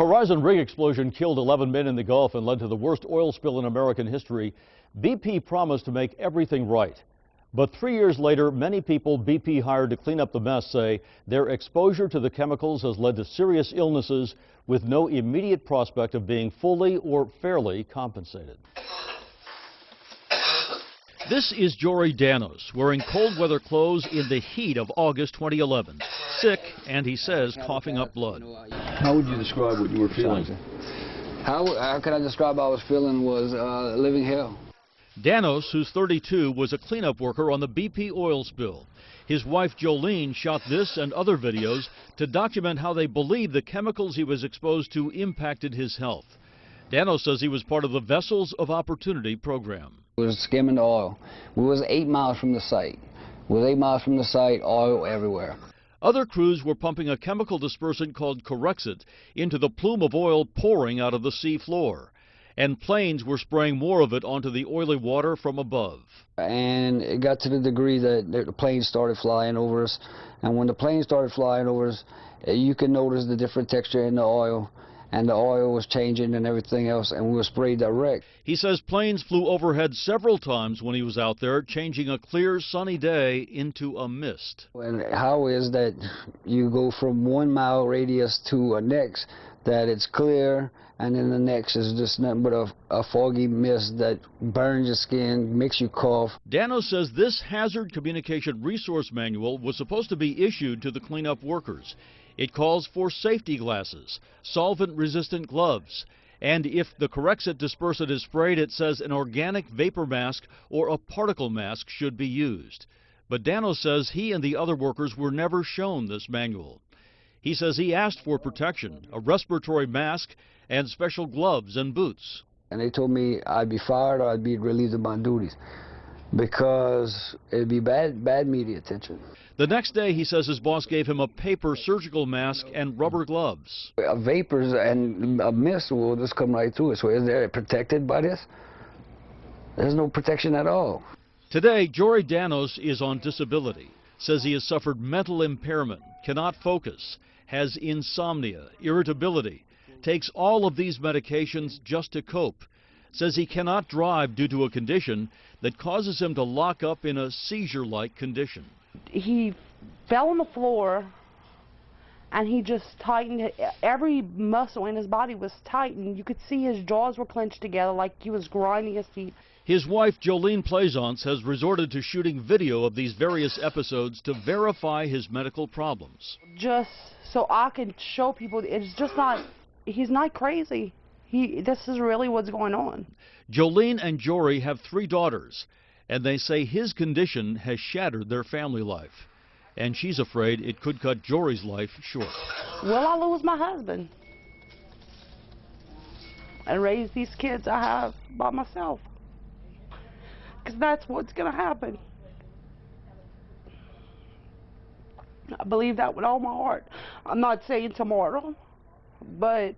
Horizon rig explosion killed 11 men in the Gulf and led to the worst oil spill in American history. BP promised to make everything right. But 3 years later, many people BP hired to clean up the mess say their exposure to the chemicals has led to serious illnesses with no immediate prospect of being fully or fairly compensated. This is Jorey Danos wearing cold weather clothes in the heat of August 2011. Sick, and he says coughing up blood. How would you describe what you were feeling? How can I describe how I was feeling was living hell. Danos, who's 32, was a cleanup worker on the BP oil spill. His wife Jolene shot this and other videos to document how they believe the chemicals he was exposed to impacted his health. Danos says he was part of the Vessels of Opportunity program. We was skimming the oil. We was 8 miles from the site. We was 8 miles from the site, oil everywhere. Other crews were pumping a chemical dispersant called Corexit into the plume of oil pouring out of the sea floor. And planes were spraying more of it onto the oily water from above. And it got to the degree that the planes started flying over us. And when the planes started flying over us, you could notice the different texture in the oil. And the oil was changing and everything else, and we were sprayed direct. He says planes flew overhead several times when he was out there, changing a clear, sunny day into a mist. And how is that you go from 1 mile radius to a next, that it's clear, and then the next is just nothing but a foggy mist that burns your skin, makes you cough. Danos says this hazard communication resource manual was supposed to be issued to the cleanup workers. It calls for safety glasses, solvent-resistant gloves, and if the Corexit dispersant is sprayed, it says an organic vapor mask or a particle mask should be used. But Danos says he and the other workers were never shown this manual. He says he asked for protection, a respiratory mask, and special gloves and boots. And they told me I'd be fired or I'd be relieved of my duties because it'd be bad media attention. The next day, he says his boss gave him a paper surgical mask and rubber gloves. Vapors and a mist will just come right through it. So is there protected by this? There's no protection at all. Today, Jorey Danos is on disability, says he has suffered mental impairment, cannot focus, has insomnia, irritability, takes all of these medications just to cope, says he cannot drive due to a condition that causes him to lock up in a seizure-like condition. He fell on the floor and he just tightened. Every muscle in his body was tightened. You could see his jaws were clenched together like he was grinding his teeth. His wife, Jolene, has resorted to shooting video of these various episodes to verify his medical problems. Just so I can show people it's just not, he's not crazy. This is really what's going on. Jolene and Jorey have 3 daughters, and they say his condition has shattered their family life. And she's afraid it could cut Jorey's life short. Will I lose my husband and raise these kids I have by myself? Because that's what's going to happen. I believe that with all my heart. I'm not saying tomorrow, but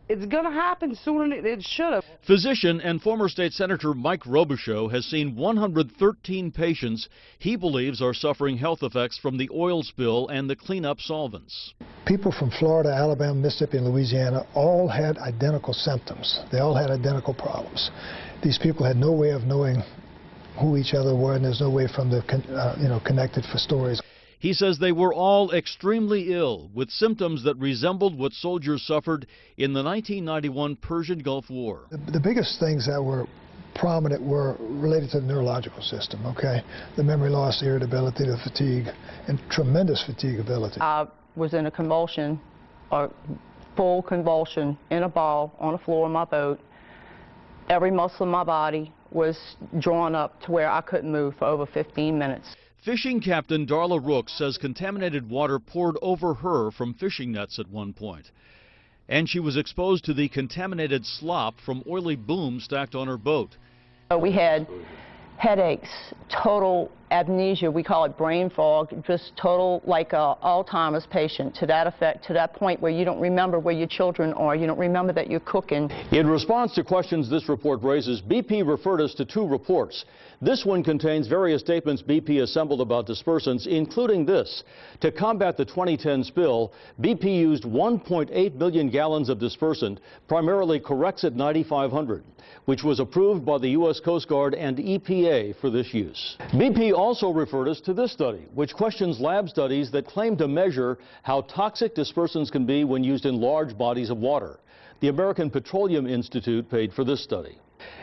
it's going to happen sooner than it should have. Physician and former state senator Mike Robichaux has seen 113 patients he believes are suffering health effects from the oil spill and the cleanup solvents. People from Florida, Alabama, Mississippi, and Louisiana all had identical symptoms. They all had identical problems. These people had no way of knowing who each other were, and there's no way from the connected for stories. He says they were all extremely ill, with symptoms that resembled what soldiers suffered in the 1991 Persian Gulf War. The biggest things that were prominent were related to the neurological system, okay? The memory loss, the irritability, the fatigue, and tremendous fatigability. I was in a convulsion, a full convulsion, in a ball on the floor of my boat. Every muscle in my body was drawn up to where I couldn't move for over 15 minutes. Fishing captain Darla Rooks says contaminated water poured over her from fishing nets at one point. And she was exposed to the contaminated slop from oily boom stacked on her boat. We had headaches, total amnesia, we call it brain fog, just total like a Alzheimer's patient to that effect, to that point where you don't remember where your children are, you don't remember that you're cooking. In response to questions this report raises, BP referred us to 2 reports. This one contains various statements BP assembled about dispersants, including this. To combat the 2010 spill, BP used 1.8 million gallons of dispersant, primarily Corexit 9500, which was approved by the U.S. Coast Guard and EPA for this use. BP also referred us to this study, which questions lab studies that claim to measure how toxic dispersants can be when used in large bodies of water. The American Petroleum Institute paid for this study.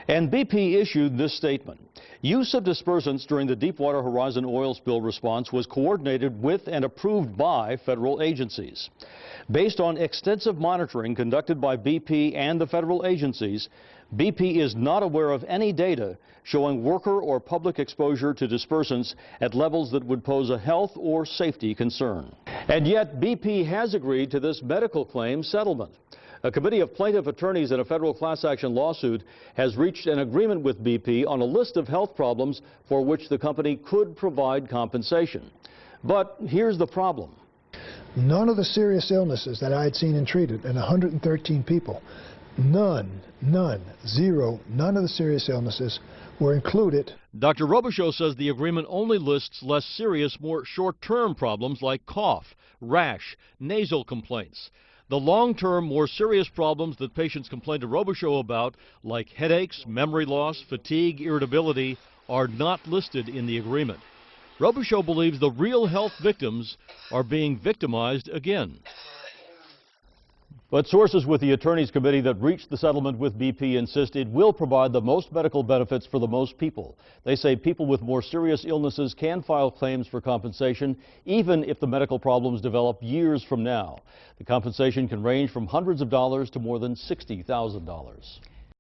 And BP issued this statement. Use of dispersants during the Deepwater Horizon oil spill response was coordinated with and approved by federal agencies. Based on extensive monitoring conducted by BP and the federal agencies, BP is not aware of any data showing worker or public exposure to dispersants at levels that would pose a health or safety concern. And yet BP has agreed to this medical claim settlement. A committee of plaintiff attorneys in a federal class action lawsuit has reached an agreement with BP on a list of health problems for which the company could provide compensation. But here's the problem. None of the serious illnesses that I had seen and treated in 113 people, none of the serious illnesses were included. Dr. Robichaud says the agreement only lists less serious, more short-term problems like cough, rash, nasal complaints. The long-term, more serious problems that patients complain to Robichaud about, like headaches, memory loss, fatigue, irritability, are not listed in the agreement. Robichaud believes the real health victims are being victimized again. But sources with the attorneys committee that reached the settlement with BP insist it will provide the most medical benefits for the most people. They say people with more serious illnesses can file claims for compensation even if the medical problems develop years from now. The compensation can range from hundreds of dollars to more than $60,000.